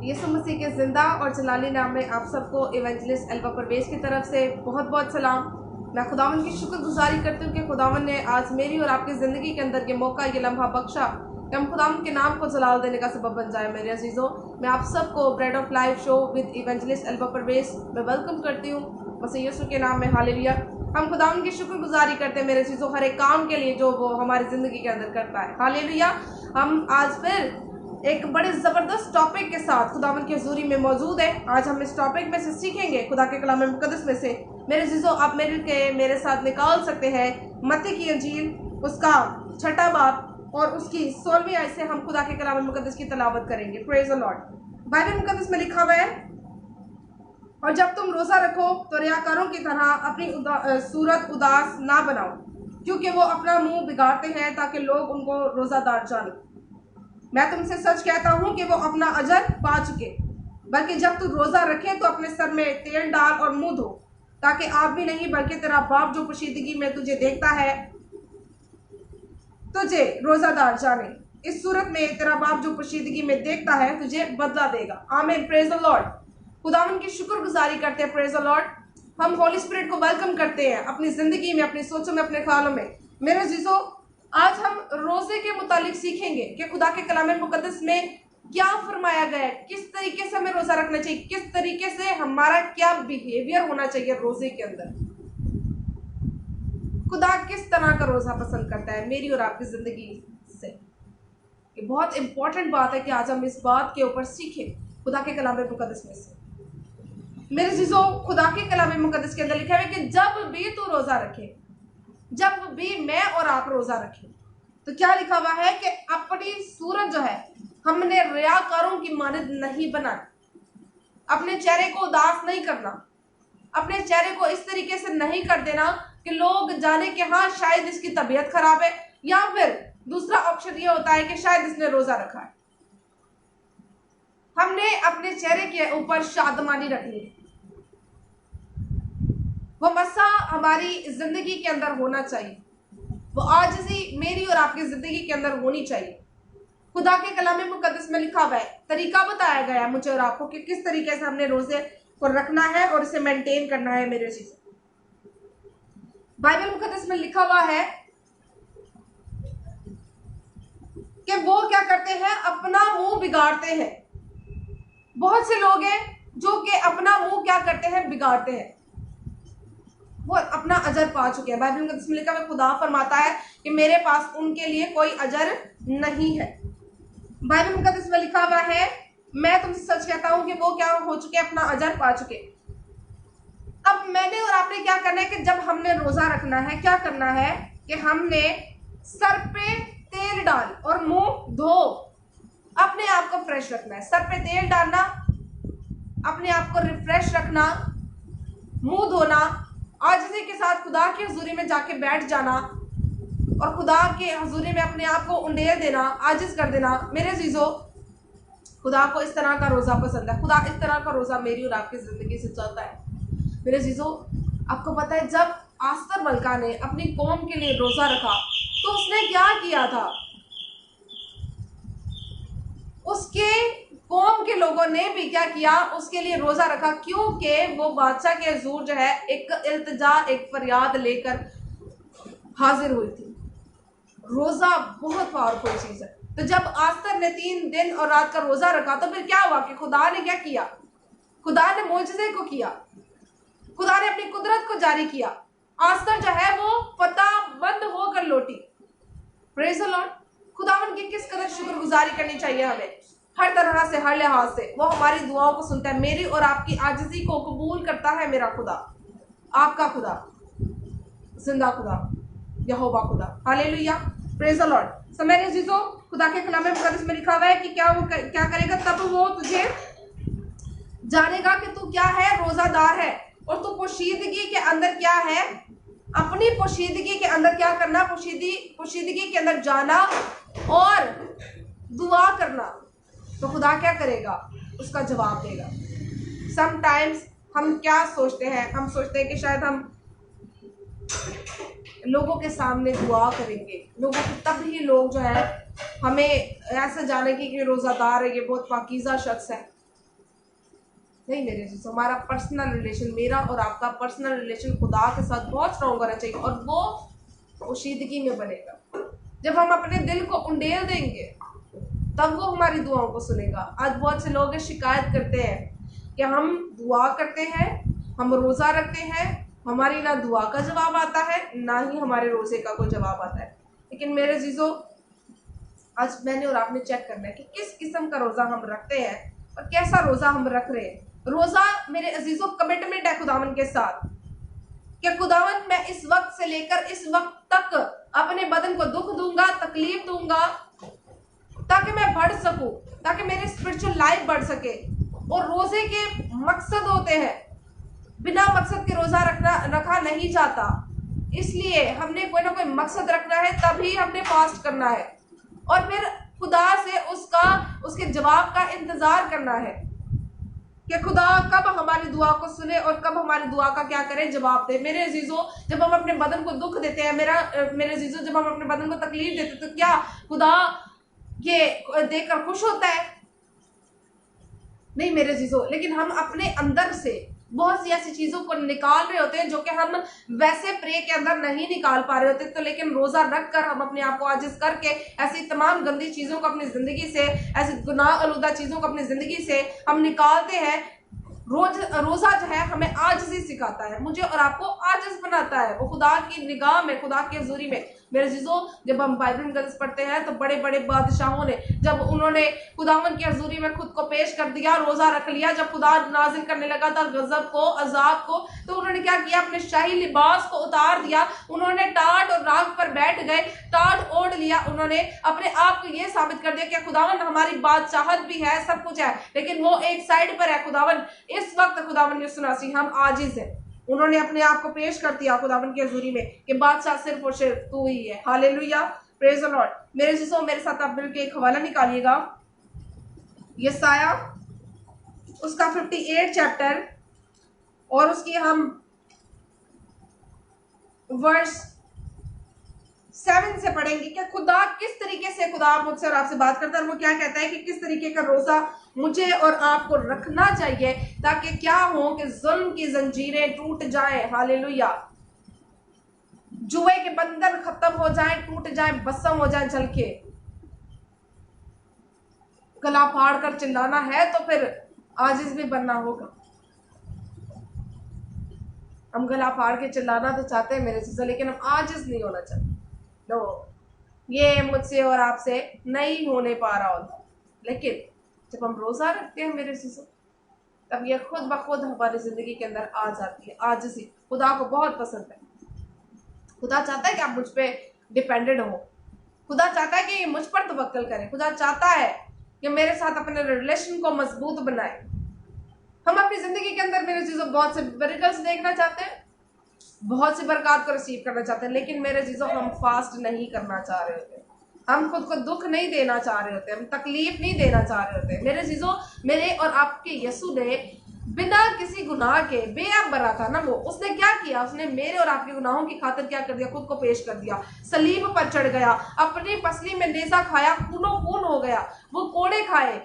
यीशु मसीह के ज़िंदा और जलाली नाम में आप सबको इवेंजलिस्ट एल्बा परवेज की तरफ से बहुत बहुत सलाम। मैं खुदावन की शुक्रगुजारी करती हूँ कि खुदावन ने आज मेरी और आपकी ज़िंदगी के अंदर ये मौका, ये लम्हा बख्शा कि हम खुदावन के नाम को जलाल देने का सबब बन जाए। मेरे अजीज़ों, मैं आप सबको bread of life show with evangelist Alba Parvez में वेलकम करती हूँ मसीह यीशु के नाम में। हालेलुया। हम खुदावन की शुक्रगुजारी करते हैं मेरे अजीज़ों हर एक काम के लिए जो वो हमारी ज़िंदगी के अंदर करता है। हालेलुया। हम आज फिर एक बड़े ज़बरदस्त टॉपिक के साथ खुदावन की हजूरी में मौजूद है। आज हम इस टॉपिक में से सीखेंगे खुदा के कलाम मुकद्दस में से। मेरे अजीज़ों, आप मेरे साथ निकाल सकते हैं मत्ती की अंजील उसका 6वां बाब और उसकी 16वीं आयत से हम खुदा के कलाम मुकद्दस की तलावत करेंगे। Praise the Lord. बाइबल मुकद्दस में लिखा हुआ है, और जब तुम रोज़ा रखो तो रियाकारों की तरह अपनी सूरत उदास ना बनाओ, क्योंकि वो अपना मुंह बिगाड़ते हैं ताकि लोग उनको रोज़ादार जाने। मैं तुमसे सच कहता हूँ कि वो अपना अजर पा चुके। बल्कि जब तू रोज़ा रखे तो अपने सर में तेल डाल और मुंह धो, ताकि आप भी नहीं बल्कि तेरा बाप जो पोशीदगी में तुझे देखता है तुझे रोज़ादार जाने। इस सूरत में तेरा बाप जो पोशीदगी में देखता है तुझे बदला देगा। आमीन। Praise the Lord. खुदावन की शुक्रगुजारी करते हैं। Praise the Lord. हम होली स्पिरिट को वेलकम करते हैं अपनी ज़िंदगी में, अपनी सोचों में, अपने ख्यालों में। मेरे अजीज़ों, आज हम रोज़े के मुतालिक सीखेंगे कि खुदा के कलाम मुकद्दस में क्या फरमाया गया है, किस तरीके से हमें रोज़ा रखना चाहिए, किस तरीके से हमारा क्या बिहेवियर होना चाहिए रोज़े के अंदर। खुदा किस तरह का रोज़ा पसंद करता है मेरी और आपकी ज़िंदगी से। ये बहुत इंपॉर्टेंट बात है कि आज हम इस बात के ऊपर सीखें खुदा के कलाम मुकद्दस में से। मेरे अजीज़ों, खुदा के कलाम मुकद्दस के अंदर लिखा है कि जब भी तू रोज़ा रखे, जब भी मैं और आप रोज़ा रखें, तो क्या लिखा हुआ है कि अपनी सूरत जो है हमने रियाकारों की मानद नहीं बनानी। अपने चेहरे को उदास नहीं करना, अपने चेहरे को इस तरीके से नहीं कर देना कि लोग जाने कि हाँ शायद इसकी तबीयत खराब है, या फिर दूसरा ऑप्शन ये होता है कि शायद इसने रोज़ा रखा है। हमने अपने चेहरे के ऊपर शादमानी रखनी है। वो मसा हमारी जिंदगी के अंदर होना चाहिए, वो आजिज़ी मेरी और आपकी जिंदगी के अंदर होनी चाहिए। खुदा के कलाम मुकद्दस में लिखा हुआ है, तरीका बताया गया है मुझे और आपको कि किस तरीके से हमने रोजे को रखना है और इसे मेंटेन करना है। मेरे चीज बाइबल मुकद्दस में लिखा हुआ है कि वो क्या करते हैं, अपना मुंह बिगाड़ते हैं। बहुत से लोग हैं जो कि अपना मुंह क्या करते हैं, बिगाड़ते हैं। वो अपना अजर पा चुके हैं। बाइबल मुकद्दस में लिखा है, खुदा फरमाता है कि मेरे पास उनके लिए कोई अजर नहीं है। बाइबल मुकद्दस में लिखा हुआ है, मैं तुमसे सच कहता हूं कि वो क्या हो चुके, अपना अजर पा चुके। अब मैंने और आपने क्या करना है कि जब हमने रोजा रखना है, क्या करना है कि हमने सर पे तेल डाल और मुंह धो अपने आप को फ्रेश रखना है। सर पे तेल डालना, अपने आप को रिफ्रेश रखना, मुंह धोना, आजिज़ी के साथ खुदा की हजूरी में जाके बैठ जाना और खुदा के हजूरी में अपने आप को उंडेल देना, आजिज़ कर देना। मेरे अजीज़ों, खुदा को इस तरह का रोज़ा पसंद है। खुदा इस तरह का रोज़ा मेरी और आपकी ज़िंदगी से चाहता है। मेरे अजीज़ों, आपको पता है जब आस्तर मलका ने अपनी कौम के लिए रोज़ा रखा तो उसने क्या किया था, उसके कौम के लोगों ने भी क्या किया, उसके लिए रोजा रखा, क्योंकि वो बादशाह के हुजूर जो है एक इल्तिजा, एक फरियाद लेकर हाजिर हुई थी। रोजा बहुत पावरफुल चीज है। तो जब आस्तर ने 3 दिन और रात का रोजा रखा तो फिर क्या हुआ कि खुदा ने क्या किया, खुदा ने मोजज़े को किया, खुदा ने अपनी कुदरत को जारी किया। आस्तर जो है वो फतहबंद होकर लौटी। Praise the Lord. खुदावन की किस कदर शुक्रगुजारी करनी चाहिए हमें, हर तरह से, हर लिहाज से। वो हमारी दुआओं को सुनता है, मेरी और आपकी आजिज़ी को कबूल करता है। मेरा खुदा, आपका खुदा, जिंदा खुदा, यहोवा खुदा। Hallelujah. Praise the Lord. So मेरे अजीज़ों, खुदा के कलाम मुकद्दस में लिखा हुआ है कि क्या वो क्या करेगा, तब वो तुझे जानेगा कि तू क्या है, रोजादार है, और तू पोशीदगी के अंदर क्या है, अपनी पोशीदगी के अंदर क्या करना, पोशीदगी के अंदर जाना और दुआ करना। तो खुदा क्या करेगा, उसका जवाब देगा। समटाइम्स हम क्या सोचते हैं, हम सोचते हैं कि शायद हम लोगों के सामने दुआ करेंगे, लोगों को तब ही लोग जो है हमें ऐसे जानेंगे कि रोज़ादार है, ये बहुत पाकीज़ा शख्स है। नहीं मेरे जीसो, हमारा पर्सनल रिलेशन, मेरा और आपका पर्सनल रिलेशन खुदा के साथ बहुत स्ट्रॉन्ग होना चाहिए, और वो पोशीदगी में बनेगा। जब हम अपने दिल को उंडेल देंगे तब वो हमारी दुआओं को सुनेगा। आज बहुत से लोग शिकायत करते हैं कि हम दुआ करते हैं, हम रोज़ा रखते हैं, हमारी ना दुआ का जवाब आता है ना ही हमारे रोज़े का कोई जवाब आता है। लेकिन मेरे जीजो, आज मैंने और आपने चेक करना है कि किस किस्म का रोज़ा हम रखते हैं और कैसा रोज़ा हम रख रहे हैं। रोज़ा मेरे अजीजों कमिटमेंट है खुदावन के साथ कि खुदावन मैं इस वक्त से लेकर इस वक्त तक अपने बदन को दुख दूंगा, तकलीफ दूंगा, ताकि मैं बढ़ सकूं, ताकि मेरी स्पिरिचुअल लाइफ बढ़ सके। और रोजे के मकसद होते हैं, बिना मकसद के रोजा रखा नहीं जाता। इसलिए हमने कोई ना कोई मकसद रखना है, तभी हमने फास्ट करना है, और फिर खुदा से उसके जवाब का इंतजार करना है कि खुदा कब हमारी दुआ को सुने और कब हमारी दुआ का क्या करे, जवाब दे। मेरे अजीजों, जब हम अपने बदन को दुख देते हैं, मेरे अजीजों, जब हम अपने बदन को तकलीफ देते हैं, तो क्या खुदा ये देखकर खुश होता है? नहीं मेरे अजीजों। लेकिन हम अपने अंदर से बहुत सी ऐसी चीजों को निकाल रहे होते हैं जो कि हम वैसे प्रे के अंदर नहीं निकाल पा रहे होते, तो लेकिन रोजा रख कर हम अपने आप को आजिज करके ऐसी तमाम गंदी चीजों को अपनी जिंदगी से, ऐसी गुनाह आलूदा चीजों को अपनी जिंदगी से हम निकालते हैं। रोजा जो है हमें आजिज़ी सिखाता है, मुझे और आपको आजिज़ बनाता है। वो खुदा की निगाह में, खुदा के हजूरी में। मेरे जीजों, जब हम बाइबल मुकद्दस पढ़ते हैं तो बड़े बड़े बादशाहों ने, जब उन्होंने खुदावन की हजूरी में खुद को पेश कर दिया, रोजा रख लिया, जब खुदा नाजिल करने लगा था गजब को, अजाब को, तो उन्होंने क्या किया? अपने शाही लिबास को उतार दिया, उन्होंने टाट और राख पर बैठ गए, टाट ओढ़ लिया। उन्होंने अपने आप को यह साबित कर दिया कि खुदावन हमारी बादशाहत भी है, सब कुछ है, लेकिन वो एक साइड पर है। खुदावन इस वक्त खुदावन यसुनासी हम आजिज हैं। उन्होंने अपने आप को पेश कर दिया खुदावन की हजूरी में कि बादशाह सिर्फ और सिर्फ तू ही है। Hallelujah, praise the Lord. मेरे जिसो, मेरे साथ आप मिलकर एक हवाला निकालिएगा, यसाया उसका 58 चैप्टर, और उसकी हम वर्स 7 से पढ़ेंगे कि खुदा किस तरीके से, खुदा मुझसे और आपसे बात करता है, और वो क्या कहता है कि किस तरीके का रोजा मुझे और आपको रखना चाहिए, ताकि क्या हो कि जुल्म की जंजीरें टूट जाएं। हालेलुया, जुए के बंधन खत्म हो जाएं, टूट जाएं, भस्म हो जाएं, जल के। गला फाड़ कर चिल्लाना है तो फिर आजिज भी बनना होगा। हम गला फाड़ के चिल्लाना तो चाहते हैं मेरे चीज़ों, लेकिन हम आजिज नहीं होना चाहते। नो, ये मुझसे और आपसे नहीं होने पा रहा होता। लेकिन जब हम रोजा रखते हैं मेरे चीज़ों, तब ये खुद ब खुद हमारी जिंदगी के अंदर आ जाती है आजिज़ी। खुदा को बहुत पसंद है। खुदा चाहता है कि आप मुझ पे डिपेंडेंट हो। खुदा चाहता है कि मुझ पर तवक्कल करें। खुदा चाहता है कि मेरे साथ अपने रिलेशन को मजबूत बनाए। हम अपनी जिंदगी के अंदर मेरे चीज़ों बहुत से मिरेकल्स देखना चाहते हैं, बहुत सी बरकत को रिसीव करना चाहते हैं, लेकिन मेरे चीज़ों हम फास्ट नहीं करना चाह रहे होते, हम खुद को दुख नहीं देना चाह रहे होते, हम तकलीफ नहीं देना चाह रहे होते। मेरे चीज़ों, मेरे और आपके यीशु ने बिना किसी गुनाह के बेअब बरा था ना, वो उसने क्या किया? उसने मेरे और आपके गुनाहों की खातिर क्या कर दिया? खुद को पेश कर दिया, सलीब पर चढ़ गया, अपनी पसली में नेज़ा खाया, खूनो खून हो गया, वो कोड़े खाए।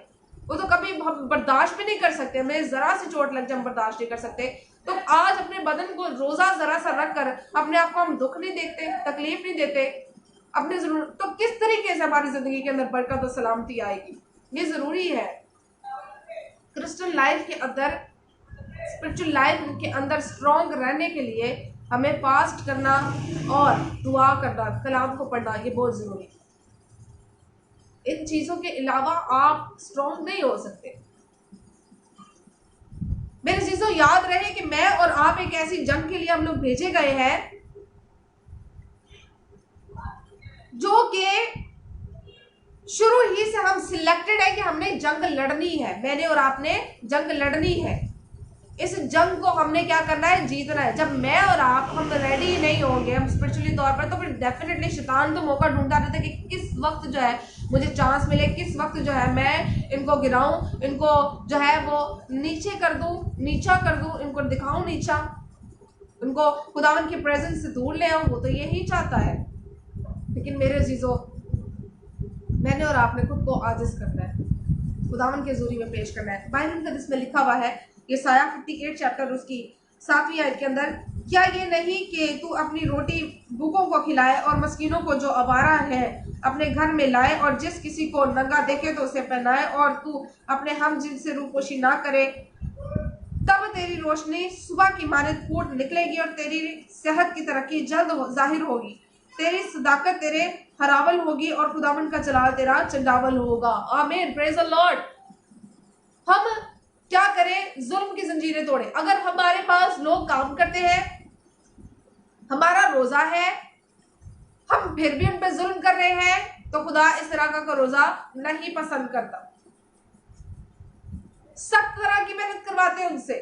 वो तो कभी हम बर्दाश्त भी नहीं कर सकते, हमें जरा सी चोट लग जाए हम बर्दाश्त नहीं कर सकते। तो आज अपने बदन को रोजा जरा सा रख कर अपने आप को हम दुख नहीं देते, तकलीफ नहीं देते अपने जरूरत, तो किस तरीके से हमारी जिंदगी के अंदर बरकत और सलामती आएगी? ये जरूरी है। क्रिस्चियन लाइफ के अंदर, स्पिरिचुअल लाइफ के अंदर स्ट्रॉन्ग रहने के लिए हमें फास्ट करना और दुआ करना, कलाम को पढ़ना, ये बहुत जरूरी है। इन चीजों के अलावा आप स्ट्रॉन्ग नहीं हो सकते। मेरे चीजों, याद रहे कि मैं और आप एक ऐसी जंग के लिए हम लोग भेजे गए हैं जो कि शुरू ही से हम सिलेक्टेड है कि हमने जंग लड़नी है। मैंने और आपने जंग लड़नी है। इस जंग को हमने क्या करना है? जीतना है। जब मैं और आप हम रेडी नहीं होंगे हम स्पिरिचुअली तौर पर, तो फिर डेफिनेटली शैतान तो मौका ढूंढता रहता है कि किस वक्त जो है मुझे चांस मिले, किस वक्त जो है मैं इनको गिराऊं, इनको जो है वो नीचे कर दूं, नीचा कर दूं, इनको दिखाऊं नीचा, इनको खुदावन की प्रेजेंस से दूर ले आऊं। वो तो यही चाहता है। लेकिन मेरे अजीजों, मैंने और आपने खुद को आजिज करना है, खुदावन के हजूरी में पेश करना है। बाइबल में इसमें लिखा हुआ है यसाया 58 चैप्टर उसकी 7वीं आयत के अंदर, क्या ये नहीं कि तू अपनी रोटी भूखों को खिलाए और मस्कीनों को जो आवारा है अपने घर में लाए, और जिस किसी को नंगा देखे तो उसे पहनाए, और तू अपने हम जिनसे रूपोशी ना करे, तब तेरी रोशनी सुबह की मानद फूट निकलेगी और तेरी सेहत की तरक्की जल्द जाहिर होगी। तेरी सदाकत तेरे हरावल होगी और खुदावन का जलाल तेरा चंडावल होगा। आमीन, प्रेज द लॉर्ड। हम क्या करें? जुल्म की जंजीरें तोड़े। अगर हमारे पास लोग काम करते हैं, हमारा रोजा है, हम फिर भी उन पर जुल्म कर रहे हैं, तो खुदा इस तरह का रोजा नहीं पसंद करता। सब तरह की मेहनत करवाते हैं उनसे,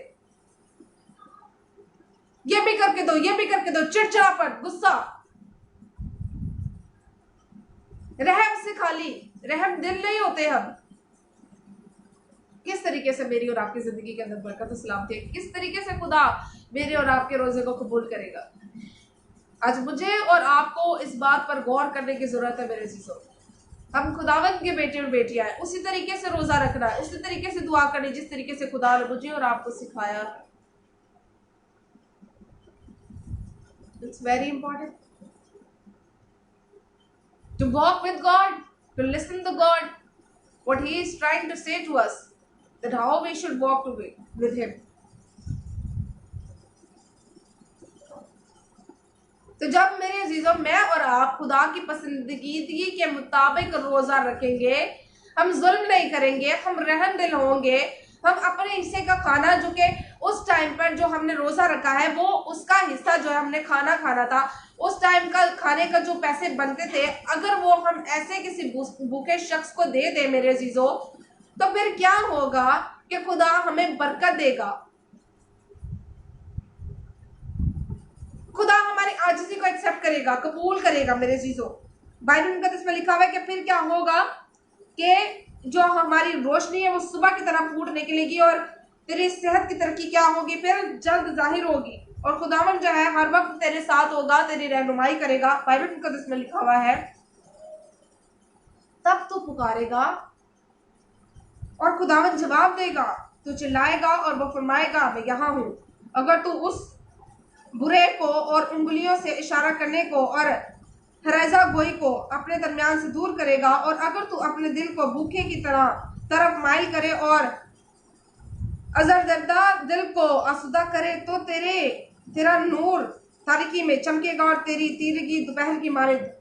ये भी करके दो, ये भी करके दो, चिड़चिड़ापन, गुस्सा, रहम से खाली, रहम दिल नहीं होते हम। किस तरीके से मेरी और आपकी जिंदगी के अंदर बरकत सलामती है, किस तरीके से खुदा मेरे और आपके रोजे को कबूल करेगा। आज मुझे और आपको इस बात पर गौर करने की जरूरत है मेरे चीजों। हम खुदावंद के बेटे और बेटियां हैं, उसी तरीके से रोजा रखना है, उसी तरीके से दुआ करनी जिस तरीके से खुदा ने मुझे और आपको सिखाया। It's very important to walk with God, to listen to God, what He is trying to say to us, that how we should walk with Him. तो जब मेरे अजीजों मैं और आप खुदा की पसंदीदगी के मुताबिक रोजा रखेंगे, हम जुल्म नहीं करेंगे, हम रहम दिल होंगे, हम अपने हिस्से का खाना जो कि उस टाइम पर जो हमने रोजा रखा है वो उसका हिस्सा जो है हमने खाना था, उस टाइम का खाने का जो पैसे बनते थे, अगर वो हम ऐसे किसी भूखे शख्स को दे दे मेरे अजीजों, तो फिर क्या होगा कि खुदा हमें बरकत देगा, खुदा हमारी आजिज़ी को एक्सेप्ट करेगा, कबूल करेगा मेरे अजीजों। बाइबल मुकद्दस में लिखा हुआ है कि फिर क्या होगा कि जो हमारी रोशनी है वो सुबह की तरह फूट निकलेगी और तेरी सेहत की तरक्की क्या होगी, फिर जल्द जाहिर होगी, और खुदावन जो है हर वक्त तेरे साथ होगा, तेरी रहनुमाई करेगा। बाइबल मुकद्दस में लिखा हुआ है, तब तू पुकारेगा और खुदावन जवाब देगा, तू चिल्लाएगा और वो फरमाएगा मैं यहाँ हूँ। अगर तू उस बुरे को और उंगलियों से इशारा करने को और हराजा गोई को अपने दरमियान से दूर करेगा, और अगर तू अपने दिल को भूखे की तरफ माइल करे और अजरदर्दा दिल को आसुदा करे, तो तेरा नूर तारीकी में चमकेगा और तेरी तीरगी दोपहर की मानद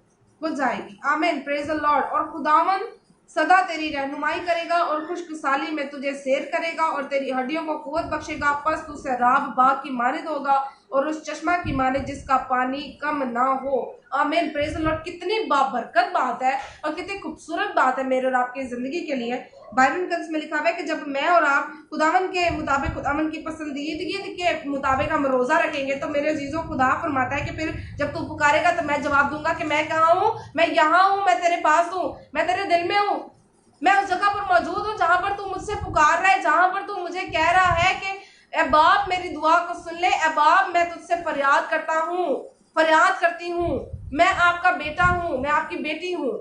बुझ जाएगी। आमीन, प्रेज द लॉर्ड। और खुदावन सदा तेरी रहनुमाई करेगा और खुशखुशाली में तुझे सैर करेगा और तेरी हड्डियों को कुव्वत बख्शेगा। पस तू सैराब बाग की मानद होगा और उस चश्मा की मानद जिसका पानी कम ना हो। आमीन, प्रेज द लॉर्ड। कितनी बाबरकत बात है और कितनी खूबसूरत बात है मेरे और आपकी जिंदगी के लिए। बाइबल मुकद्दस में लिखा हुआ है कि जब मैं और आप खुदावन के मुताबिक, खुदावन की पसंदीदगी के मुताबिक हम रोजा रखेंगे, तो मेरे अजीजों खुदा फरमाता है कि फिर जब तू पुकारेगा तो मैं जवाब दूंगा कि मैं कहाँ हूँ, मैं यहाँ हूँ, मैं तेरे पास हूँ, मैं तेरे दिल में हूँ, मैं उस जगह पर मौजूद हूँ जहां पर तू मुझसे पुकार रहा है, जहां पर तू मुझे कह रहा है कि ए बाप मेरी दुआ को सुन ले, ए बाप मैं तुझसे फरियाद करता हूँ, फरियाद करती हूँ, मैं आपका बेटा हूँ, मैं आपकी बेटी हूँ।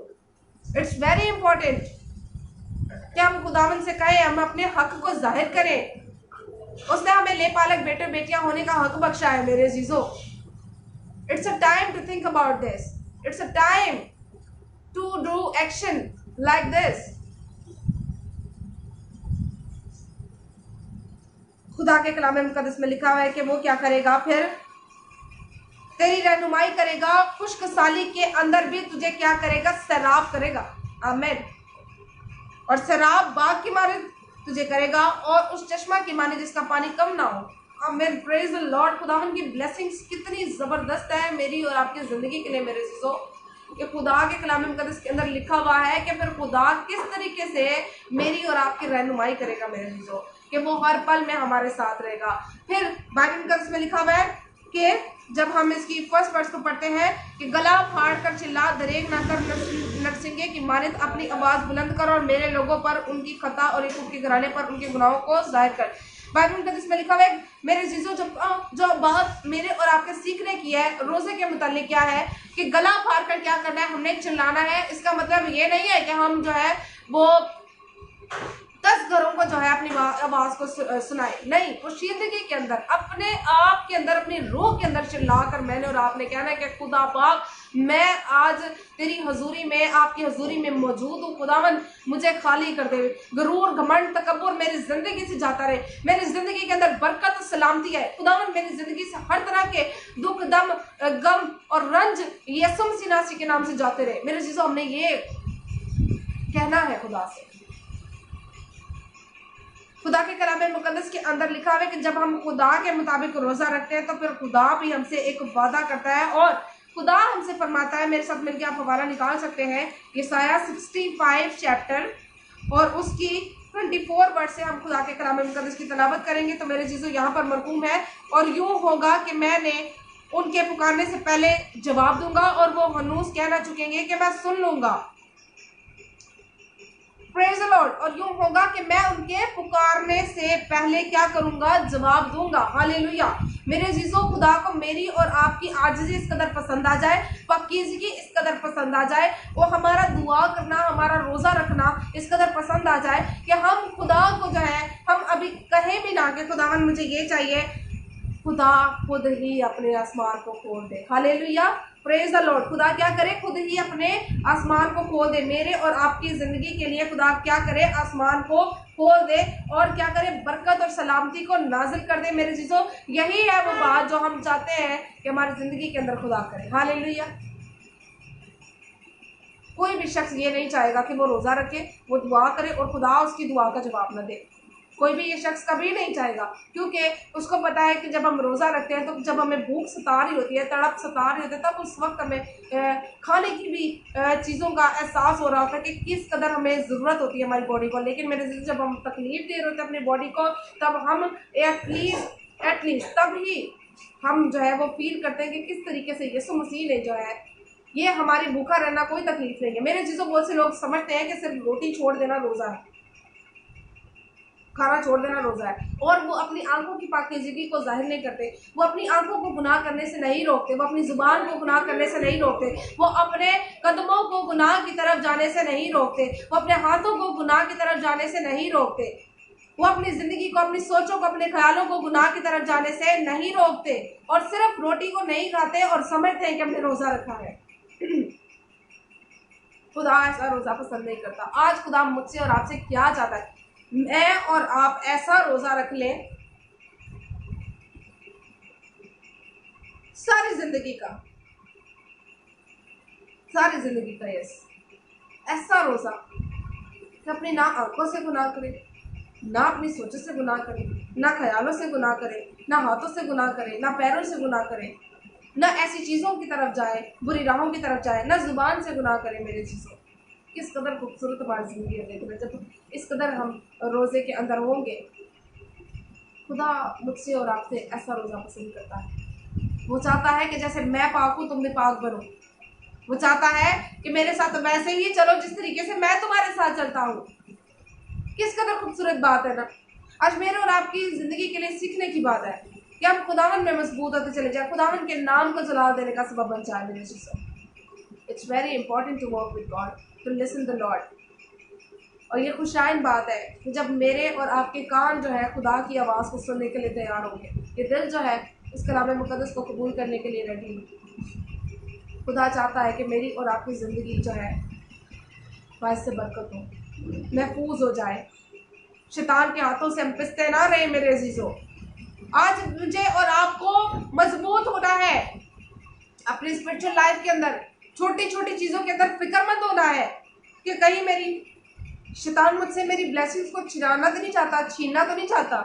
इट्स वेरी इंपॉर्टेंट कि हम खुदावन से कहें, हम अपने हक को जाहिर करें। उसने हमें ले पालक बेटे बेटियां होने का हक बख्शा है मेरे अजीजों। It's a time to think about this, it's a time to do action like this. खुदा के कलाम मुकद्दस में लिखा हुआ है कि वो क्या करेगा, फिर तेरी रहनुमाई करेगा, खुशखुशाली के अंदर भी तुझे क्या करेगा, सैराब करेगा। आमीन। और सैराब बाग की माने तुझे करेगा और उस चश्मा की माने जिसका पानी कम ना हो। आमीन, प्रेज द लॉर्ड। खुदावन की ब्लेसिंग्स कितनी जबरदस्त है मेरी और आपकी जिंदगी के लिए मेरे अजीजों, कि खुदा के कलाम मुकद्दस के अंदर लिखा हुआ है कि फिर खुदा किस तरीके से मेरी और आपकी रहनुमाई करेगा मेरे अजीजों, कि वो हर पल में हमारे साथ रहेगा। फिर बाइबल मुकद्दस में लिखा हुआ है कि जब हम इसकी फर्स्ट वर्स को पढ़ते हैं कि गला फाड़ कर चिल्ला, दरेग ना कर नरसिंगे की मानित अपनी आवाज़ बुलंद कर और मेरे लोगों पर उनकी खता और याकूब के घराने पर उनके गुनाहों को जाहिर कर। बाइबल मुकद्दस में लिखा हुआ है मेरे अजीजों, जो बात मेरे और आपके सीखने की है रोजे के मुतालिक क्या है कि गला फाड़ कर क्या करना है, हमने चिल्लाना है। इसका मतलब ये नहीं है कि हम जो है वो 10 घरों को जो है अपनी अपनी आवाज को सुनाए, नहीं, पोशीदगी के अंदर, अपने आप के अंदर, अपनी रूह के अंदर चिल्लाकर मैंने और आपने कहना है कि खुदा पाक, मैं आज तेरी हजूरी में, आपकी हजूरी में मौजूद हूँ। खुदावन मुझे खाली कर दे, गरूर, घमंड, तकब्बुर मेरी जिंदगी से जाता रहे। मेरी जिंदगी के अंदर बरकत, सलामती है। खुदावन मेरी जिंदगी से हर तरह के दुख, दम, गम और रंज यीशु मसीह नासी के नाम से जाते रहे। मेरे चीजों, हमने ये कहना है खुदा से। खुदा के कलाम मुकद्दस के अंदर लिखा है कि जब हम खुदा के मुताबिक रोजा रखते हैं तो फिर खुदा भी हमसे एक वादा करता है और खुदा हमसे फरमाता है। मेरे साथ मिलकर आप हवाला निकाल सकते हैं, यशायाह 65 चैप्टर और उसकी 24 वर्ड से हम खुदा के कलाम मुकद्दस की तलावत करेंगे। तो मेरे चीजों, यहाँ पर मरकूम है, और यूं होगा कि मैंने उनके पुकारने से पहले जवाब दूंगा और वो हनूस कहना चुकेंगे कि मैं सुन लूंगा। Praise the Lord. और यूं होगा कि मैं उनके पुकारने से पहले क्या करूंगा, जवाब दूंगा। हालेलुया। मेरे अजीजों, खुदा को मेरी और आपकी आजिज़ी इस कदर पसंद आ जाए, पाकीज़गी इस कदर पसंद आ जाए, वो हमारा दुआ करना, हमारा रोजा रखना इस कदर पसंद आ जाए कि हम खुदा को जो है, हम अभी कहें भी ना कि खुदावन मुझे ये चाहिए, खुदा खुद ही अपने आसमान को खोल दे। Hallelujah, praise the Lord. खुदा क्या करे, खुद ही अपने आसमान को खोल दे। मेरे और आपकी जिंदगी के लिए खुदा क्या करे, आसमान को खोल दे और क्या करे, बरकत और सलामती को नाजिल कर दे। मेरे चीजों, यही है वो बात जो हम चाहते हैं कि हमारी जिंदगी के अंदर खुदा करे। हालेलुया। कोई भी शख्स ये नहीं चाहेगा कि वो रोजा रखे, वो दुआ करे और खुदा उसकी दुआ का जवाब न दे। कोई भी ये शख्स कभी नहीं चाहेगा, क्योंकि उसको पता है कि जब हम रोज़ा रखते हैं तो जब हमें भूख सता रही होती है, तड़प सता रही होती है, तब उस वक्त हमें खाने की भी चीज़ों का एहसास हो रहा होता है कि किस कदर हमें ज़रूरत होती है हमारी बॉडी को। लेकिन मेरे जब हम तकलीफ दे रहे होते हैं अपनी बॉडी को, तब हम एटलीस्ट तब ही हम जो है वो फील करते हैं कि किस तरीके से यीशु मसीह ने जो है, ये हमारी भूखा रहना कोई तकलीफ नहीं है। मेरे चीज़ों, बहुत से लोग समझते हैं कि सिर्फ रोटी छोड़ देना रोज़ा है, खाना छोड़ देना रोजा है, और वो अपनी आंखों की पाकीज़गी को जाहिर नहीं करते। वो अपनी आंखों को गुनाह करने से नहीं रोकते, वो अपनी जुबान को गुनाह करने से नहीं रोकते, वो अपने कदमों को गुनाह की तरफ जाने से नहीं रोकते, वो अपने हाथों को गुनाह की तरफ जाने से नहीं रोकते, वो अपनी जिंदगी को, अपनी सोचों को, अपने ख्यालों को गुनाह की तरफ जाने से नहीं रोकते, और सिर्फ रोटी को नहीं खाते और समझते हैं कि हमने रोजा रखा है। खुदा ऐसा रोजा पसंद नहीं करता। आज खुदा मुझसे और आपसे क्या चाहता है, मैं और आप ऐसा रोजा रख लें सारी जिंदगी का, सारी जिंदगी का, यस, ऐसा रोजा कि अपनी ना आंखों से गुनाह करे, ना अपनी सोचों से गुनाह करे, ना ख्यालों से गुनाह करे, ना हाथों से गुनाह करे, ना पैरों से गुनाह करे, ना ऐसी चीजों की तरफ जाए, बुरी राहों की तरफ जाए, ना जुबान से गुनाह करे। मेरे चीजों, किस कदर खूबसूरत हमारी जिंदगी है। देखना, जब इस कदर हम रोजे के अंदर होंगे, खुदा मुझसे और आपसे ऐसा रोजा पसंद करता है। वो चाहता है कि जैसे मैं पाक हूँ तुम भी पाक बनो। वो चाहता है कि मेरे साथ वैसे ही चलो जिस तरीके से मैं तुम्हारे साथ चलता हूँ। किस कदर खूबसूरत बात है ना। आज मेरे और आपकी जिंदगी के लिए सीखने की बात है कि हम खुदावन में मजबूत होते चले जाए, खुदावन के नाम को जलाल देने का सबब बन जाए। मेरे चीज़ों, it's very important to walk with God, to listen the Lord. और ये खुशाइन बात है कि जब मेरे और आपके कान जो है खुदा की आवाज़ को सुनने के लिए तैयार होंगे, ये दिल जो है इस कलाम मुकद्दस को कबूल करने के लिए रेडी हो। खुदा चाहता है कि मेरी और आपकी ज़िंदगी जो है बाइस से बरकत हो, महफूज हो जाए, शैतान के हाथों से हम पिसते ना रहे। मेरे अजीजों, आज मुझे और आपको मजबूत होना है अपनी स्पिरिचुअल लाइफ के अंदर। छोटी छोटी चीज़ों के अंदर फिक्रमंद होना है कि कहीं मेरी शैतान मुझसे मेरी ब्लेसिंग्स को छिनाना तो नहीं चाहता, छीनना तो नहीं चाहता।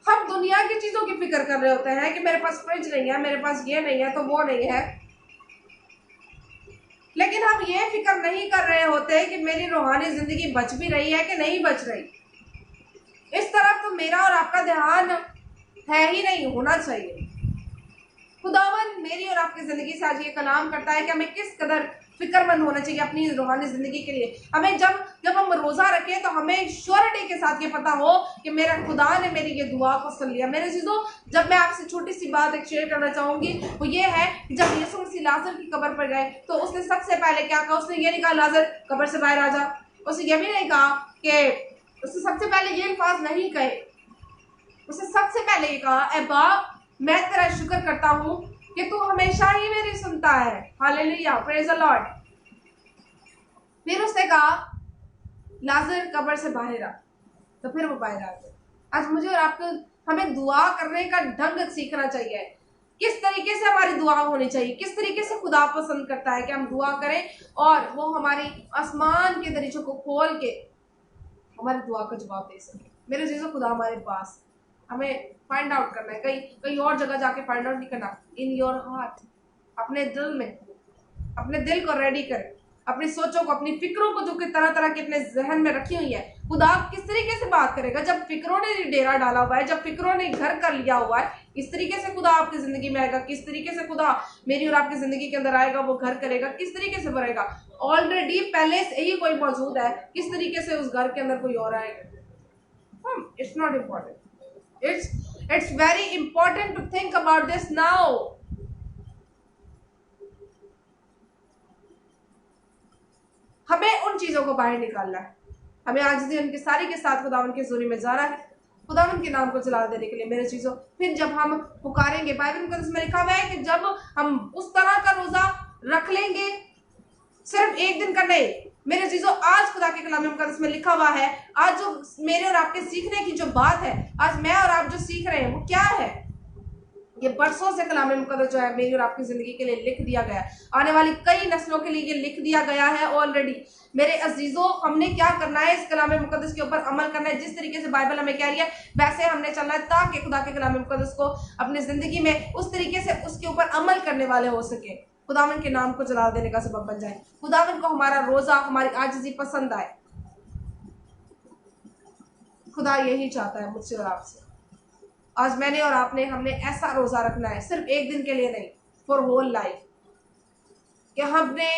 हम दुनिया की चीज़ों की फिक्र कर रहे होते हैं कि मेरे पास फ्रिज नहीं है, मेरे पास ये नहीं है तो वो नहीं है, लेकिन हम ये फिक्र नहीं कर रहे होते कि मेरी रूहानी जिंदगी बच भी रही है कि नहीं बच रही। इस तरफ तो मेरा और आपका ध्यान है ही नहीं, होना चाहिए। खुदावन मेरी और आपकी ज़िंदगी से आज ये कलाम करता है कि हमें किस कदर फिक्रमंद होना चाहिए अपनी रूहानी ज़िंदगी के लिए। हमें जब हम रोज़ा रखें तो हमें श्योरिटी के साथ ये पता हो कि मेरा खुदा ने मेरी ये दुआ को सुन लिया। मेरे चीज़ों, जब मैं आपसे छोटी सी बात एक शेयर करना चाहूँगी, वो ये है कि जब यीशु मसीह लाजर की कब्र पर गए तो उसने सबसे पहले क्या कहा, उसने ये नहीं कहा लाजर कब्र से बाहर आ जा। उसने ये भी नहीं कहा कि उसने सबसे पहले ये अल्फाज नहीं कहे, उसने सबसे पहले ये कहा, ए बाप मैं तेरा शुक्र करता हूं कि तू हमेशा ही मेरी सुनता है। Hallelujah, praise the Lord. फिर उसने कहा लाजर कब्र से बाहर आ, तो फिर वो बाहर आ गए। आज मुझे और आपको हमें दुआ करने का ढंग सीखना चाहिए, किस तरीके से हमारी दुआ होनी चाहिए, किस तरीके से खुदा पसंद करता है कि हम दुआ करें और वो हमारी आसमान के दरीचों को खोल के हमारी दुआ का जवाब दे सके। मेरे चीजों खुदा हमारे पास, हमें फाइंड आउट करना है, कहीं और जगह जाके फाइंड आउट नहीं करना। इन योर हार्ट, अपने दिल में, अपने दिल को रेडी करें, अपनी सोचों को, अपनी फिक्रों को जो कि तरह तरह की अपने जहन में रखी हुई है, खुदा किस तरीके से बात करेगा जब फिक्रों ने डेरा डाला हुआ है, जब फिक्रों ने घर कर लिया हुआ है, इस तरीके से खुदा आपकी जिंदगी में आएगा। किस तरीके से खुदा मेरी और आपकी जिंदगी के अंदर आएगा, वो घर करेगा, किस तरीके से भरेगा। ऑलरेडी पहले से ही कोई मौजूद है, किस तरीके से उस घर के अंदर कोई और आएगा। It's not important, it's very important to think about this now. हमें उन चीजों को बाहर निकालना है, हमें आज दिन के सारी के साथ खुदावन के हुजूरी में जाना है, खुदावन के नाम को जला देने के लिए। मेरे चीजों, फिर जब हम पुकारेंगे, बाइबल में लिखा हुआ है कि जब हम उस तरह का रोजा रख लेंगे, सिर्फ एक दिन का नहीं, मेरे चीजों आज खुदा के कलाम मुकद्दस में लिखा हुआ है, आज जो मेरे और आपके सीखने की जो बात है, आज मैं और आप जो सीख रहे हैं वो क्या है, ये बरसों से कलाम मुकद्दस जो है मेरी और आपकी जिंदगी के लिए लिख दिया गया है, आने वाली कई नस्लों के लिए ये लिख दिया गया है ऑलरेडी। मेरे अजीजों, हमने क्या करना है, इस कलाम मुकद्दस के ऊपर अमल करना है। जिस तरीके से बाइबल हमें कह रही है वैसे हमने चलना है, ताकि खुदा के कलाम मुकद्दस को अपनी जिंदगी में उस तरीके से उसके ऊपर अमल करने वाले हो सके, खुदावन के नाम को जला देने का सबब बन जाए, खुदावन को हमारा रोजा, हमारी आजिज़ी पसंद आए। खुदा यही चाहता है मुझसे और आपसे। आज मैंने और आपने, हमने ऐसा रोजा रखना है, सिर्फ एक दिन के लिए नहीं, फॉर होल लाइफ, कि हमने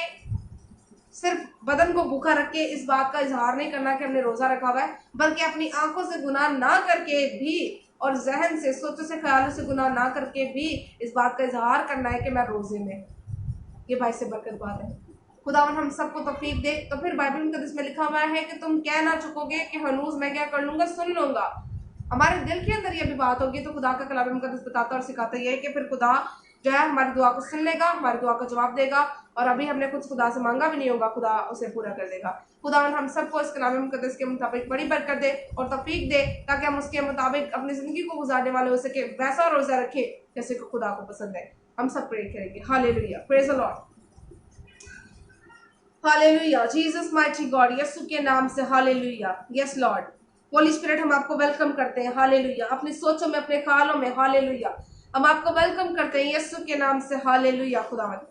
सिर्फ बदन को भूखा रख के इस बात का इजहार नहीं करना कि हमने रोजा रखा हुआ है, बल्कि अपनी आंखों से गुनाह ना करके भी और जहन से, सोचों से, ख्यालों से गुनाह ना करके भी इस बात का इजहार करना है कि मैं रोजे में। ये भाई से बरकत बात है। खुदावन हम सबको तौफीक दे। तो फिर बाइबल मुकद्दस में लिखा हुआ है कि तुम कह ना चुकोगे कि हनूज मैं क्या कर लूंगा, सुन लूंगा। हमारे दिल के अंदर ये भी बात होगी तो खुदा का कलाम मुकद्दस बताता और सिखाता ये है कि फिर खुदा जो है हमारी दुआ को सुन लेगा, हमारी दुआ का जवाब देगा, और अभी हमने कुछ खुदा से मांगा भी नहीं होगा, खुदा उसे पूरा कर देगा। खुदावन हम सबको इस कलाम मुकद्दस के मुताबिक बड़ी बरकत दे और तौफीक दे, ताकि हम उसके मुताबिक अपनी जिंदगी को गुजारने वाले हो सके, वैसा रोजा रखे जैसे को खुदा को पसंद है। हम सब प्रे करेंगे। Hallelujah, praise the Lord, hallelujah, Jesus mighty God, यीशु के नाम से hallelujah. Yes Lord, holy spirit हम आपको वेलकम करते हैं। हालेलुया, अपनी सोचों में, अपने ख्यालों में, हालेलुया, हम आपको वेलकम करते हैं यीशु के नाम से। हालेलुया, खुदावंद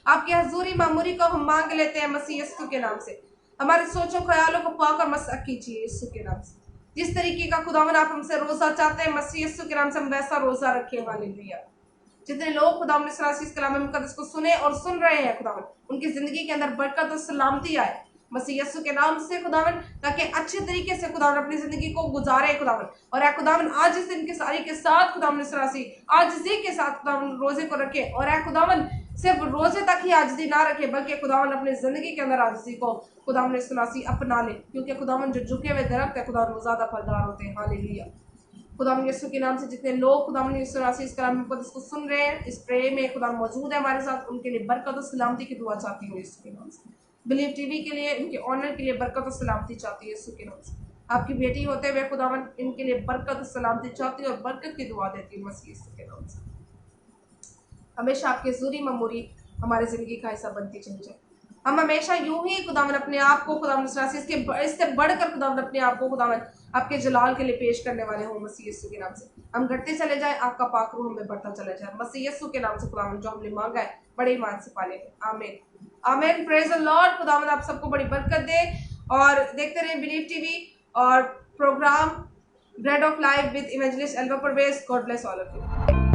आपकी हजूरी मामूरी को हम मांग लेते हैं मसीह यीशु के नाम से। हमारे सोचों ख्यालों को पाक और मसअ कीजिए यीशु के नाम से। जिस तरीके का खुदावंद आप हमसे रोजा चाहते हैं मसीह यीशु के नाम से, हम वैसा रोजा रखें। हालेलुया, जितने लोग खुदावंद इस कलाम मुकद्दस को सुने और सुन रहे हैं खुदावंद, उनकी जिंदगी के अंदर बरकत और सलामती आए मसीह यीशु के नाम से खुदावंद, ताकि अच्छे तरीके से खुदावंद अपनी जिंदगी को गुजारे खुदावंद। और खुदावंद आज इस दिन के सारी के साथ खुदावंद आजिज़ी के साथ खुदावंद रोजे को रखे, और खुदावंद सिर्फ रोजे तक ही आजिज़ी ना रखे, बल्कि खुदावंद अपनी जिंदगी के अंदर आजिज़ी को खुदावंद अपना ले, क्योंकि खुदावंद जो झुके हुए दरख्त है खुदावंद वो ज्यादा फलदार होते हैं। हालेलुया, खुदावंद यीशु के नाम से जितने लोग खुदावंद इस कलाम मुकद्दस को सुन रहे हैं, इस प्रे में खुदावंद मौजूद है हमारे साथ, उनके लिए बरकत और सलामती की दुआ चाहती हूँ यीशु के नाम से। बिलीव टीवी के लिए, इनके ऑनर के लिए बरकत और सलामती चाहती है यीशु के नाम से। आपकी बेटी होते हुए खुदावंद इनके लिए बरकत और सलामती चाहती है और बरकत की दुआ देती है मसीह यीशु के नाम से। हमेशा आपकी ज़रूरी ममूरी हमारी जिंदगी का हिस्सा बनती चली जाए। हम हमेशा यूं ही खुदावंद अपने आप को खुदावंद इससे बढ़कर खुदावंद अपने आप को खुदावंद आपके जलाल के लिए पेश करने वाले हों मसीह यीशु के नाम से। हम घटते चले जाए, आपका पाक रूह हमें बढ़ता चला जाए मसीह यीशु के नाम से। खुदावंद जो हमने मांगा है बड़े ईमान से पाले। आमीन, आमीन, प्रेज द लॉर्ड। खुदावंद आप सबको बड़ी बरकत दे और देखते रहे बिलीव टीवी और program bread of life with evangelist Alva Parvez. God bless all of you.